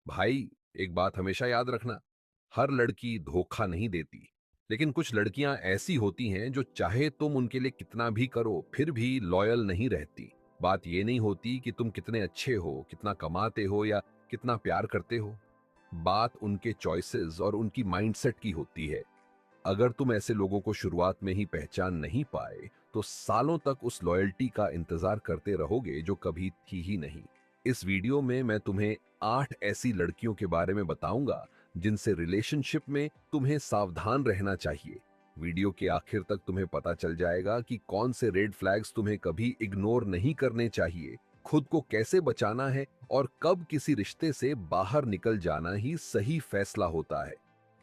भाई, एक बात हमेशा याद रखना, हर लड़की धोखा नहीं देती, लेकिन कुछ लड़कियां ऐसी होती हैं जो चाहे तुम उनके लिए कितना भी करो फिर भी लॉयल नहीं रहती। बात ये नहीं होती कि तुम कितने अच्छे हो, कितना कमाते हो या कितना प्यार करते हो। बात उनके चॉइसेस और उनकी माइंडसेट की होती है। अगर तुम ऐसे लोगों को शुरुआत में ही पहचान नहीं पाए, तो सालों तक उस लॉयल्टी का इंतजार करते रहोगे जो कभी थी ही नहीं। इस वीडियो में मैं तुम्हें 8 ऐसी लड़कियों के बारे में बताऊंगा जिनसे रिलेशनशिप में तुम्हें सावधान रहना चाहिए। वीडियो के आखिर तक तुम्हें पता चल जाएगा कि कौन से रेड फ्लैग्स तुम्हें कभी इग्नोर नहीं करने चाहिए, खुद को कैसे बचाना है और कब किसी रिश्ते से बाहर निकल जाना ही सही फैसला होता है।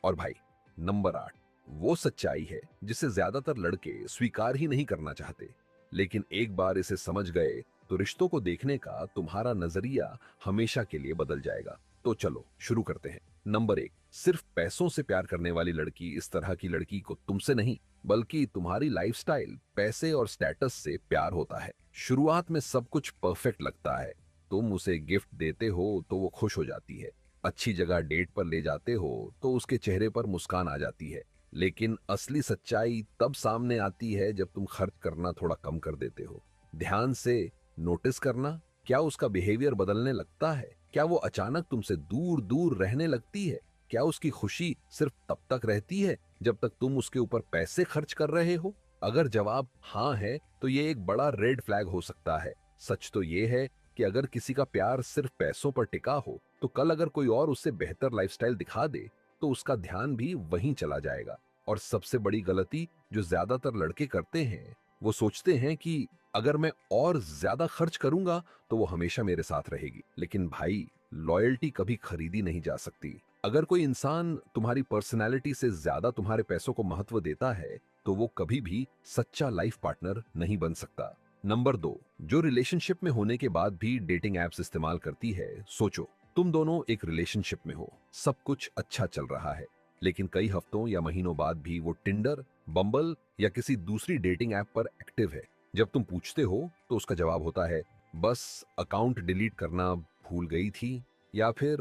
और भाई, नंबर 8 वो सच्चाई है जिसे ज्यादातर लड़के स्वीकार ही नहीं करना चाहते, लेकिन एक बार इसे समझ गए तो रिश्तों को देखने का तुम्हारा नजरिया हमेशा के लिए बदल जाएगा। तो चलो शुरू करते हैं। नंबर 1, सिर्फ पैसों से प्यार करने वाली लड़की इस तरह की लड़की को तुमसे नहीं बल्कि तुम्हारी लाइफस्टाइल, पैसे और स्टेटस से प्यार होता है। शुरुआत में सब कुछ परफेक्ट लगता है। तुम उसे गिफ्ट देते हो तो वो खुश हो जाती है, अच्छी जगह डेट पर ले जाते हो तो उसके चेहरे पर मुस्कान आ जाती है। लेकिन असली सच्चाई तब सामने आती है जब तुम खर्च करना थोड़ा कम कर देते हो। ध्यान से नोटिस करना, क्या उसका बिहेवियर बदलने लगता है, क्या वो अचानक तुमसे दूर दूर रहने लगती है, क्या उसकी खुशी सिर्फ तब तक रहती है जब तक तुम उसके ऊपर पैसे खर्च कर रहे हो। अगर जवाब हाँ है तो ये एक बड़ा रेड फ्लैग हो सकता है। सच तो ये है कि अगर किसी का प्यार सिर्फ पैसों पर टिका हो तो कल अगर कोई और उससे बेहतर लाइफस्टाइल दिखा दे तो उसका ध्यान भी वहीं चला जाएगा। और सबसे बड़ी गलती जो ज्यादातर लड़के करते हैं, वो सोचते हैं कि अगर मैं और ज्यादा खर्च करूंगा तो वो हमेशा मेरे साथ रहेगी। लेकिन भाई, लॉयल्टी कभी खरीदी नहीं जा सकती। अगर कोई इंसान तुम्हारी पर्सनैलिटी से ज्यादा तुम्हारे पैसों को महत्व देता है तो वो कभी भी सच्चा लाइफ पार्टनर नहीं बन सकता। नंबर 2, जो रिलेशनशिप में होने के बाद भी डेटिंग एप्स इस्तेमाल करती है। सोचो, तुम दोनों एक रिलेशनशिप में हो, सब कुछ अच्छा चल रहा है, लेकिन कई हफ्तों या महीनों बाद भी वो टिंडर, बम्बल या किसी दूसरी डेटिंग ऐप पर एक्टिव है। जब तुम पूछते हो तो उसका जवाब होता है, बस अकाउंट डिलीट करना भूल गई थी, या फिर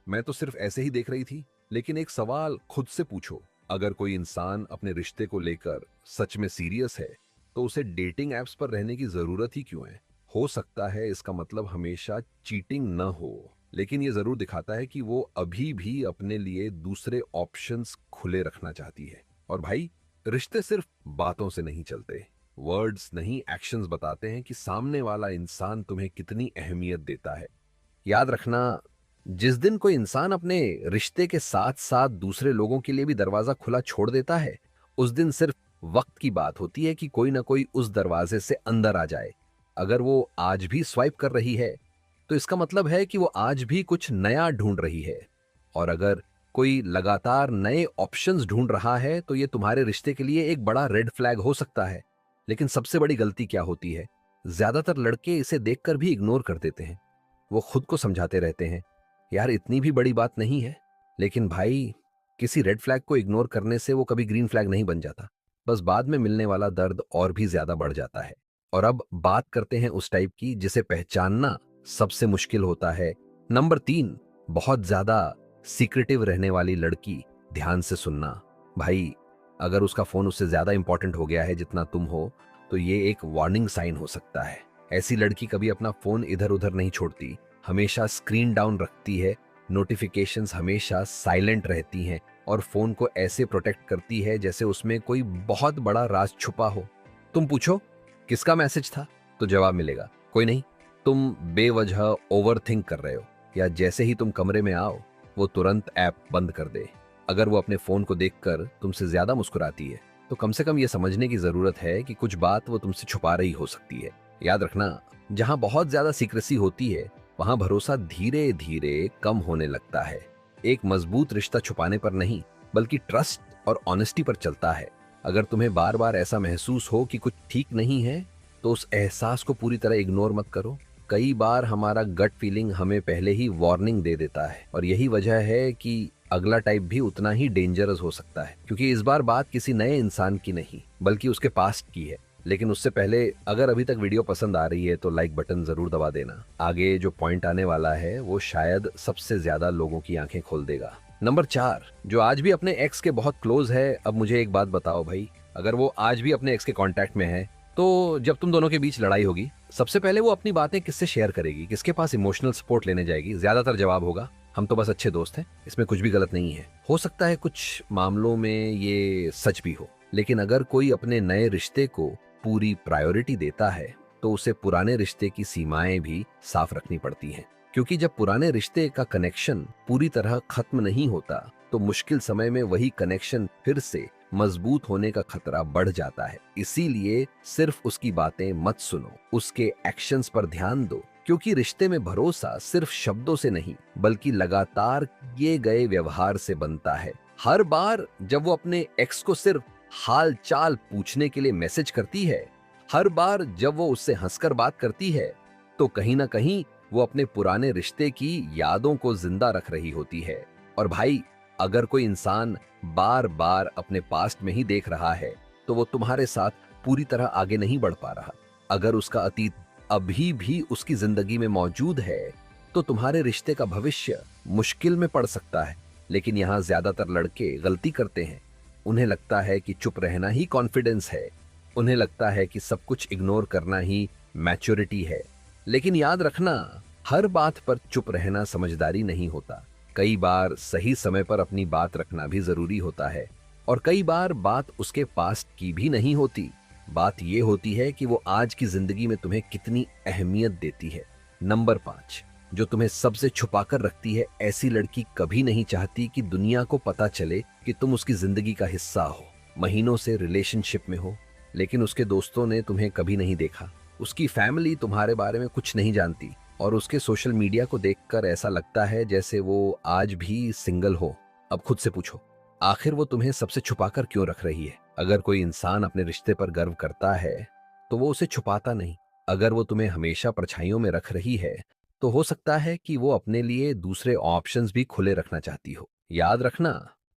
मैं तो सिर्फ ऐसे ही देख रही थी। लेकिन एक सवाल खुद से पूछो, अगर कोई इंसान अपने रिश्ते को लेकर सच में सीरियस है तो उसे डेटिंग एप्स पर रहने की जरूरत ही क्यों है। हो सकता है इसका मतलब हमेशा चीटिंग न हो, लेकिन ये जरूर दिखाता है कि वो अभी भी अपने लिए दूसरे ऑप्शंस खुले रखना चाहती है। और भाई, रिश्ते सिर्फ बातों से नहीं चलते, वर्ड्स नहीं एक्शंस बताते हैं कि सामने वाला इंसान तुम्हें कितनी अहमियत देता है। याद रखना, जिस दिन कोई इंसान अपने रिश्ते के साथ साथ दूसरे लोगों के लिए भी दरवाजा खुला छोड़ देता है, उस दिन सिर्फ वक्त की बात होती है कि कोई ना कोई उस दरवाजे से अंदर आ जाए। अगर वो आज भी स्वाइप कर रही है तो इसका मतलब है कि वो आज भी कुछ नया ढूंढ रही है। और अगर कोई लगातार नए ऑप्शंस ढूंढ रहा है तो ये तुम्हारे रिश्ते के लिए एक बड़ा रेड फ्लैग हो सकता है। लेकिन सबसे बड़ी गलती क्या होती है, ज्यादातर लड़के इसे देखकर भी इग्नोर कर देते हैं। वो खुद को समझाते रहते हैं, यार इतनी भी बड़ी बात नहीं है। लेकिन भाई, किसी रेड फ्लैग को इग्नोर करने से वो कभी ग्रीन फ्लैग नहीं बन जाता। बस बाद में मिलने वाला दर्द और भी ज्यादा बढ़ जाता है। और अब बात करते हैं उस टाइप की जिसे पहचानना सबसे मुश्किल होता है। नंबर 3, बहुत ज्यादा सीक्रेटिव रहने वाली लड़की। ध्यान से सुनना भाई, अगर उसका फोन उससे ज्यादा इंपॉर्टेंट हो गया है जितना तुम हो, तो ये एक वार्निंग साइन हो सकता है। ऐसी लड़की कभी अपना फोन इधर उधर नहीं छोड़ती, हमेशा स्क्रीन डाउन रखती है, नोटिफिकेशंस हमेशा साइलेंट रहती हैं और फोन को ऐसे प्रोटेक्ट करती है जैसे उसमें कोई बहुत बड़ा राज छुपा हो। तुम पूछो किसका मैसेज था, तो जवाब मिलेगा कोई नहीं, तुम बेवजह ओवर थिंक कर रहे हो। या जैसे ही तुम कमरे में आओ वो तुरंत ऐप बंद कर दे। अगर वो अपने फोन को देखकर तुमसे ज्यादा मुस्कुराती है तो कम से कम ये समझने की जरूरत है कि कुछ बात वो तुमसे छुपा रही हो सकती है। याद रखना, जहां बहुत ज्यादा सीक्रेसी होती है वहां भरोसा धीरे धीरे कम होने लगता है। एक मजबूत रिश्ता छुपाने पर नहीं बल्कि ट्रस्ट और ऑनेस्टी पर चलता है। अगर तुम्हें बार बार ऐसा महसूस हो कि कुछ ठीक नहीं है तो उस एहसास को पूरी तरह इग्नोर मत करो। कई बार हमारा गट फीलिंग हमें पहले ही वार्निंग दे देता है और यही वजह है कि अगला टाइप भी उतना ही डेंजरस हो सकता है, क्योंकि इस बार बात किसी नए इंसान की नहीं बल्कि उसके पास्ट की है। लेकिन उससे पहले अगर अभी तक वीडियो पसंद आ रही है तो लाइक बटन जरूर दबा देना। आगे जो पॉइंट आने वाला है वो शायद सबसे ज्यादा लोगों की आंखें खोल देगा। नंबर 4, जो आज भी अपने एक्स के बहुत क्लोज है। अब मुझे एक बात बताओ भाई, अगर वो आज भी अपने एक्स के कांटेक्ट में है तो जब तुम दोनों के बीच लड़ाई होगी, सबसे पहले वो अपनी बातें किससे शेयर करेगी, किसके पास इमोशनल सपोर्ट लेने जाएगी? ज्यादातर जवाब होगा, हम तो बस अच्छे दोस्त हैं। इसमें कुछ भी गलत नहीं है। हो सकता है कुछ मामलों में ये सच भी हो, लेकिन अगर कोई अपने नए रिश्ते को पूरी प्रायोरिटी देता है तो उसे पुराने रिश्ते की सीमाएं भी साफ रखनी पड़ती हैं। क्योंकि जब पुराने रिश्ते का कनेक्शन पूरी तरह खत्म नहीं होता तो मुश्किल समय में वही कनेक्शन फिर से मजबूत होने का खतरा बढ़ जाता है। इसीलिए सिर्फ उसकी बातें मत सुनो, उसके एक्शंस पर ध्यान दो। क्योंकि रिश्ते में भरोसा सिर्फ शब्दों से नहीं बल्कि लगातार किए गए व्यवहार से बनता है। हर बार जब वो अपने एक्स को सिर्फ हाल चाल पूछने के लिए मैसेज करती है, हर बार जब वो उससे हंसकर बात करती है, तो कहीं ना कहीं वो अपने पुराने रिश्ते की यादों को जिंदा रख रही होती है। और भाई, अगर कोई इंसान बार बार अपने पास्ट में ही देख रहा है तो वो तुम्हारे साथ पूरी तरह आगे नहीं बढ़ पा रहा। अगर उसका अतीत अभी भी उसकी जिंदगी में मौजूद है तो तुम्हारे रिश्ते का भविष्य मुश्किल में पड़ सकता है। लेकिन यहाँ ज्यादातर लड़के गलती करते हैं। उन्हें लगता है कि चुप रहना ही कॉन्फिडेंस है, उन्हें लगता है कि सब कुछ इग्नोर करना ही मैच्योरिटी है। लेकिन याद रखना, हर बात पर चुप रहना समझदारी नहीं होता। कई बार सही समय पर अपनी बात रखना भी जरूरी होता है, और कई बार बात उसके पास्ट की भी नहीं होती। बात यह होती है कि वो आज की जिंदगी में तुम्हें कितनी अहमियत देती है। नंबर 5, जो तुम्हें सबसे छुपाकर रखती है। ऐसी लड़की कभी नहीं चाहती कि दुनिया को पता चले कि तुम उसकी जिंदगी का हिस्सा हो। महीनों से रिलेशनशिप में हो, लेकिन उसके दोस्तों ने तुम्हें कभी नहीं देखा, उसकी फैमिली तुम्हारे बारे में कुछ नहीं जानती, और उसके सोशल मीडिया को देखकर ऐसा लगता है जैसे वो आज भी सिंगल हो। अब खुद से पूछो, आखिर वो तुम्हें सबसे छुपाकर क्यों रख रही है? अगर कोई इंसान अपने रिश्ते पर गर्व करता है तो वो उसे छुपाता नहीं। अगर वो तुम्हें हमेशा परछाइयों में रख रही है तो हो सकता है कि वो अपने लिए दूसरे ऑप्शंस भी खुले रखना चाहती हो। याद रखना,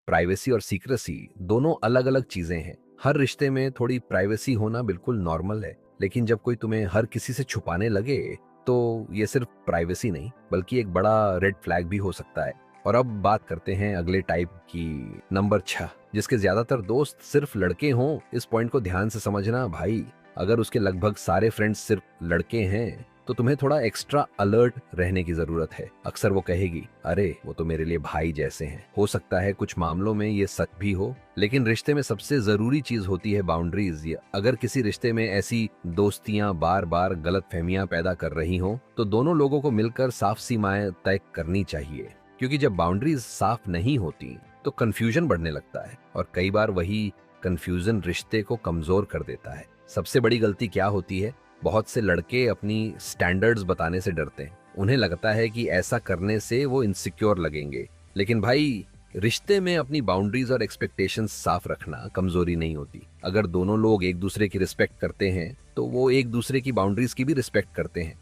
प्राइवेसी और सीक्रेसी दोनों अलग अलग चीजें हैं। हर रिश्ते में थोड़ी प्राइवेसी होना बिल्कुल नॉर्मल है, लेकिन जब कोई तुम्हें हर किसी से छुपाने लगे तो ये सिर्फ प्राइवेसी नहीं बल्कि एक बड़ा रेड फ्लैग भी हो सकता है। और अब बात करते हैं अगले टाइप की। नंबर 6, जिसके ज्यादातर दोस्त सिर्फ लड़के हों। इस पॉइंट को ध्यान से समझना भाई, अगर उसके लगभग सारे फ्रेंड्स सिर्फ लड़के हैं तो तुम्हें थोड़ा एक्स्ट्रा अलर्ट रहने की जरूरत है। अक्सर वो कहेगी, अरे वो तो मेरे लिए भाई जैसे हैं। हो सकता है कुछ मामलों में ये सच भी हो, लेकिन रिश्ते में सबसे जरूरी चीज होती है बाउंड्रीज। अगर किसी रिश्ते में ऐसी दोस्तियां बार बार गलतफहमियां पैदा कर रही हो तो दोनों लोगों को मिलकर साफ सीमाएं तय करनी चाहिए। क्योंकि जब बाउंड्रीज साफ नहीं होती तो कंफ्यूजन बढ़ने लगता है, और कई बार वही कंफ्यूजन रिश्ते को कमजोर कर देता है। सबसे बड़ी गलती क्या होती है? बहुत से लड़के अपनी स्टैंडर्ड्स बताने से डरते हैं। उन्हें लगता है कि ऐसा करने से वो इनसिक्योर लगेंगे। लेकिन भाई, रिश्ते में अपनी बाउंड्रीज और एक्सपेक्टेशंस साफ रखना कमजोरी नहीं होती। अगर दोनों लोग एक दूसरे की रिस्पेक्ट करते हैं तो वो एक दूसरे की बाउंड्रीज की भी रिस्पेक्ट करते हैं।